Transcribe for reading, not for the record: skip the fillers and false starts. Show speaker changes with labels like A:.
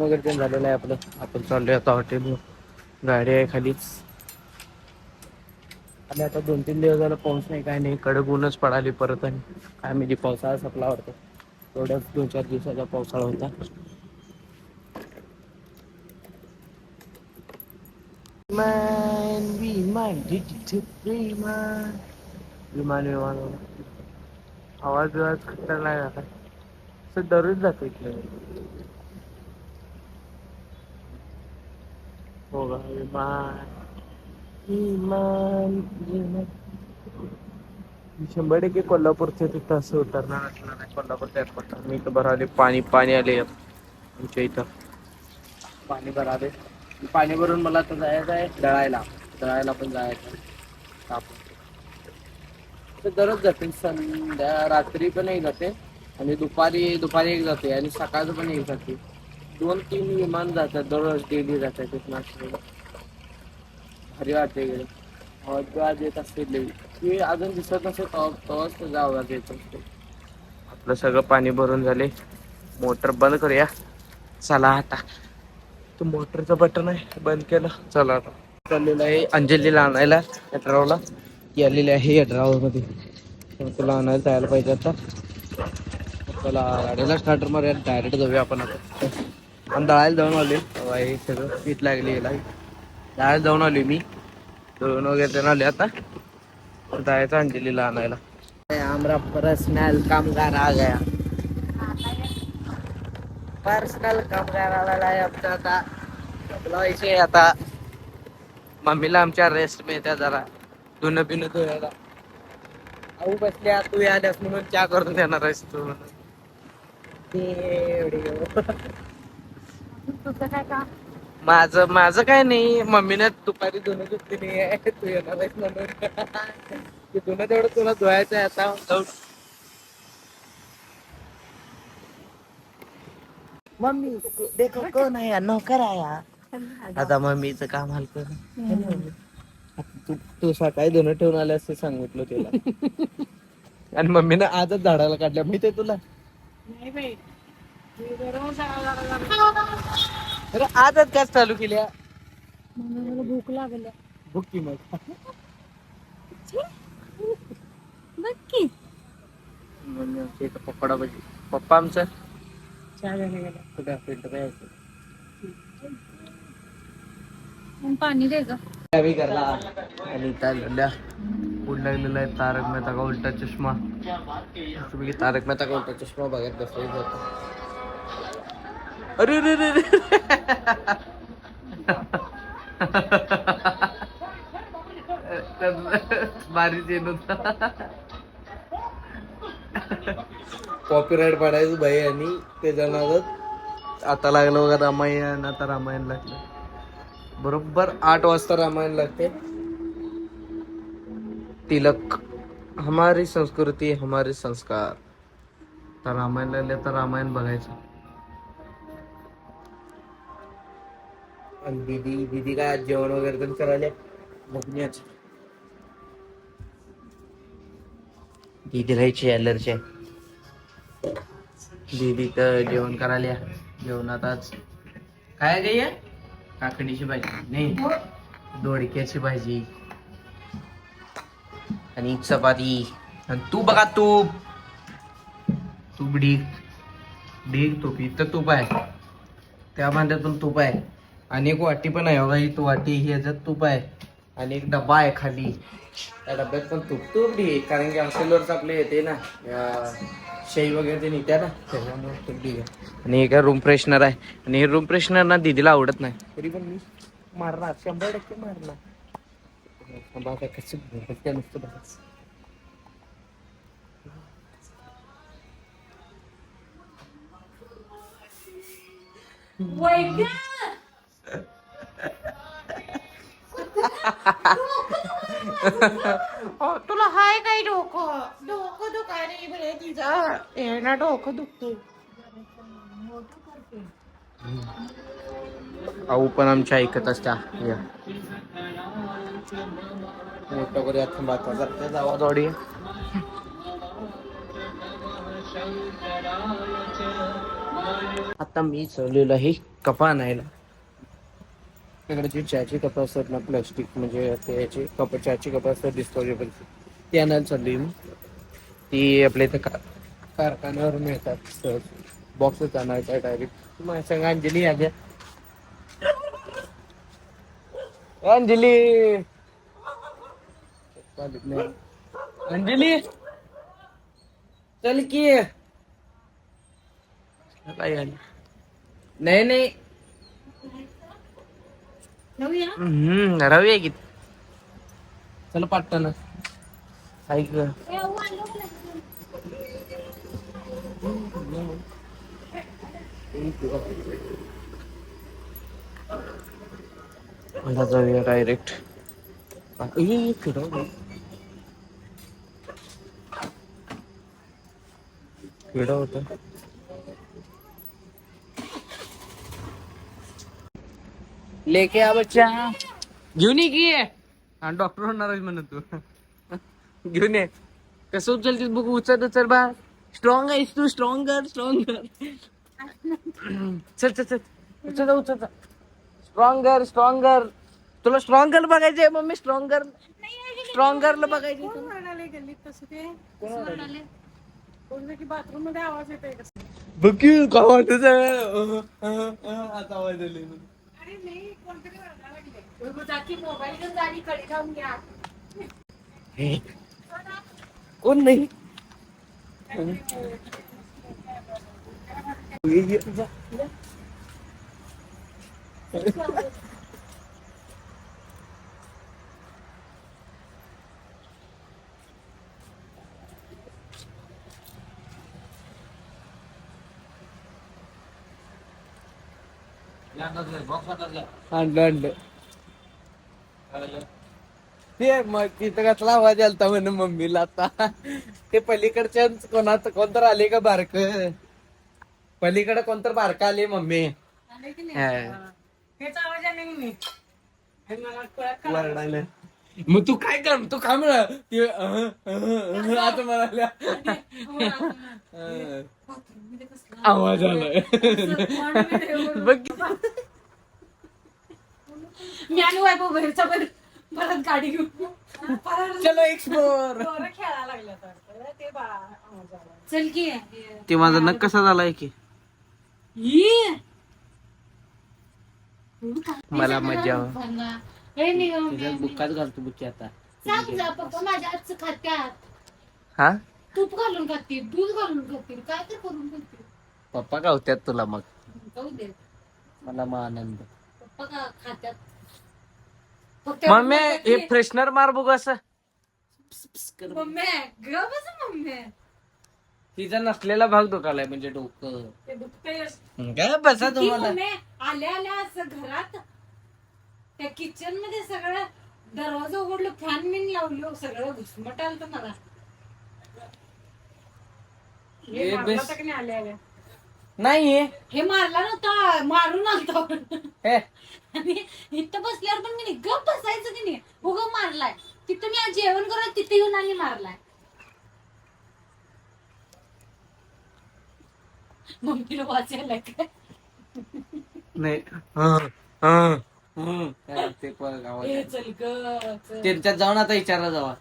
A: वगैरे ते झालेलं आहे आपलं. आपण चाललोय आता हॉटेल. गाडी आहे खालीच. आणि आता 2-3 दिवस झाला पाऊस नाही, काय नाही. कडक ऊनच पडाली परत. आणि काय म्हणजे पावसाळा संपला वाटतं. थोड्याच 2-4 दिवसाचा पावसाळा होता. विमान आवाज खतरनाक नाही आता. असं दररोज जातो इकडे. हो का विमान. 100% कोल्हापूरचे तिथं असं उतरणार असणार नाही. कोल्हापूरच्या एअरपोर्टला मी इथं भराले पाणी आले आमच्या इथं. पाणी भराले. पाणी भरून मला आता जायचं आहे दळायला पण जायचं आहे. दररोज जाते रात्री पण एक जाते आणि दुपारी एक जाते आणि सकाळचं पण एक जाते. 2-3 विमान जातात दररोज, डेली जातात तिथं. भारी वाटते गेलं. आज येत असते की अजून दिसत नसेल तेव्हाच त्याचा आवाज येत असतो. आपलं सगळं पाणी भरून झाले. मोटर बंद करूया. चला आता. तो मोटरचं बटन आहे, बंद केलं. चला आता चाललेलं आहे अंजलीला आणायला यड्रावला. ती आलेली आहे यड्राव मध्ये. तुला आणायला जायला पाहिजे आता. चला गाडीला स्टार्टर मारूया, डायरेक्ट जाऊया आपण आता. आणि दळायला जाऊन आले. हे सगळं पीठ लागली याला. दळायला जाऊन आले मी. दळून वगैरे देऊन आले. आता जायचं अंजलीला आणायला. हमारा पर्सनल कामगार आ गया. पर्सनल कामगार आलेला आहे आमचा आता. विषय आता मम्मीला आमच्या रेस्ट मिळते जरा धुणं बिणं धुवायला. आऊ बसल्या तू आल्यास म्हणून चहा करून देणार आहेस तू म्हणून.
B: तुझं काय काम?
A: माझं काय नाही. मम्मीने दुपारी धुणं धुतली नाही, तू येणार आहेस म्हणून. ते धुणं तेवढं तुला धुवायचं आहे आता. मम्मी देखो कोण आहे, नौकर आया. आता मम्मीचं काम हलकं. तू सकाळी धुणं ठेवून आल्यास ते सांगितलं तिला. आणि मम्मीनं आजच झाडाला काढल्या मी ते तुला.
B: नाही बाई,
A: अरे आजच काय चालू केल्या.
B: मला भूक लागल्या.
A: भूक की मग.
B: नक्की
A: पकोडा भजी. पप्पा आमचं
B: चहा घ्यायला गेला.
A: कुठे फिल्टर यायचं.
B: पाणी दे ग.
A: आणि लागलेला आहे तारक मेहता का उलटा चष्मा. तुम्ही तारक मेहता का उलटा चष्मा बघत बसले जातो. अरे रे रे रे. भारीच येत होता. कॉपीराईट पाडायचं भाई. आणि त्याच्या नादात आता लागलं बघा रामायण. आता रामायण लागलं. बरोबर 8 वाजता रामायण लागते. तिलक हमारी संस्कृती हमारे संस्कार. तर रामायण लागले तर रामायण बघायचं. आणि दीदी काय आज जेवण वगैरे पण करायला बघण्याच. दीदी राहायची अलर्जी आहे. दीदी तर जेवण करायला. जेवणात आज काय गे या काकडीची भाजी नाही, दोडक्याची भाजी आणि चपाती. आणि तू बघा तूप ढीग तूप. इथं तूप आहे, त्या भांड्यातून तूप आहे. आणि एक वाटी पण आहे बघा. ही वाटी ही याच्यात तूप आहे. आणि एक डब्बा आहे खाली, त्या डब्यात पण तूप ढीग. कारण की हॉस्टेलवरच आपले येते ना शाई वगैरे ते निघत्या ना, त्याच्यामुळे तूप ढीग आहे. आणि एक रूम फ्रेशनर आहे. आणि हे रूम फ्रेशनर ना दीदीला आवडत नाही, तरी पण मी मारणार 100% मारणार. कसं नुसतं बघायचं. तुला हाय काय डोकं दुखाय नाही बरे तिचं. हे ना डोकं दुखते. आऊ पण आमच्या ऐकत असत्या. मोठं करूया थांबाचा आवाज वाढी. आता मी चढलेलो आहे कपा आणायला. तिकडे जी चहाची कप असतात ना, प्लास्टिक म्हणजे त्याची कप, चहाची कप असतात डिस्पोजेबल, ती आणायला चालली मी. ती आपल्या इथे कारखान्यावर मिळतात सहज, बॉक्सच आणायचा डायरेक्ट. माझ्या संग अंजली आल्या. अंजली अंजली चल की. नाही नाही राहूया की. चल पाटण ऐक. मला जाऊया डायरेक्ट. किडा होता. लेके आ बच्चा. घेऊन ये की. हा डॉक्टर होणार आहे म्हणत तू. घेऊन ये. कसं उचलतीस बघू. उचल उचल बा. स्ट्रॉंग आहेस तू. Stronger stronger. चल चल चल उचल उचल. Stronger stronger. तुला स्ट्रॉंगर बघायचंय मम्मी. स्ट्रॉंगर स्ट्रॉंगरला बघायचे.
B: बाथरूम मध्ये आवाज येतोय कसं.
A: बघी काय वाटत आता आवाज आले.
B: अरे नाही कोणतरी ओरडायला लागले. जाकी मोबाईल घेऊन जाणी कडे जाऊन घ्या.
A: कोण नाही. आणलं आणलं. ते मग तिथं कसला आवाज आलता म्हणे मम्मीला आता. ते पलीकडच्या कोणाचं कोणतर आले का बारक. पलीकडे कोणतर बारक आले मम्मी.
B: हेच आवाज आले की नाही. हे मला कळत का?
A: वरडायला. मग तू काय कर. तू काय म्हणा ते आता म्हणाल्या. आवाज आलाय. बघ
B: मी आणि वैभव घरचा परत गाडी घेऊन
A: चलो एक्सप्लोर.
B: खेळायला लागला तर ते आवाज आला. चल की.
A: ते माझा नक कसा झालाय की. मला मजा. बुक्काच घालतो बुक्की आता.
B: पप्पा माझ्या हातचं खात्यात.
A: हा
B: तूप घालून खातील, दूध घालून खातील, काय तर करून खातील.
A: पप्पा गावत्यात तुला मग.
B: जाऊ दे.
A: मला मग आनंद.
B: पप्पा का खात्यात.
A: मम्मी हे फ्रेशनर मार बघू असं.
B: मम्मी ग बस मम्मी.
A: तिचा नसलेला भाग दुखालाय म्हणजे डोकं.
B: ते दुखतंय.
A: काय बसा तुम्हाला.
B: आल्या आल्या असं घरात त्या किचन मध्ये सगळं दरवाजा उघडलो, फॅन बिन लावलो, सगळं घुसमट आलं मला. हे मारला होता की नाही आल्या आल्या.
A: नाही
B: हे मारला नव्हता, मारून आलता.
A: हे
B: आणि इथं बसल्यावर पण मी गप बसायचं की नाही. उगा मारलाय. तिथं मी आज जेवण करत तिथे येऊन आणि मारलाय. मम्मीला वाचायला काय
A: नाही. ते पण
B: चल ग.
A: त्यांच्यात जाऊन आता विचारला जावा.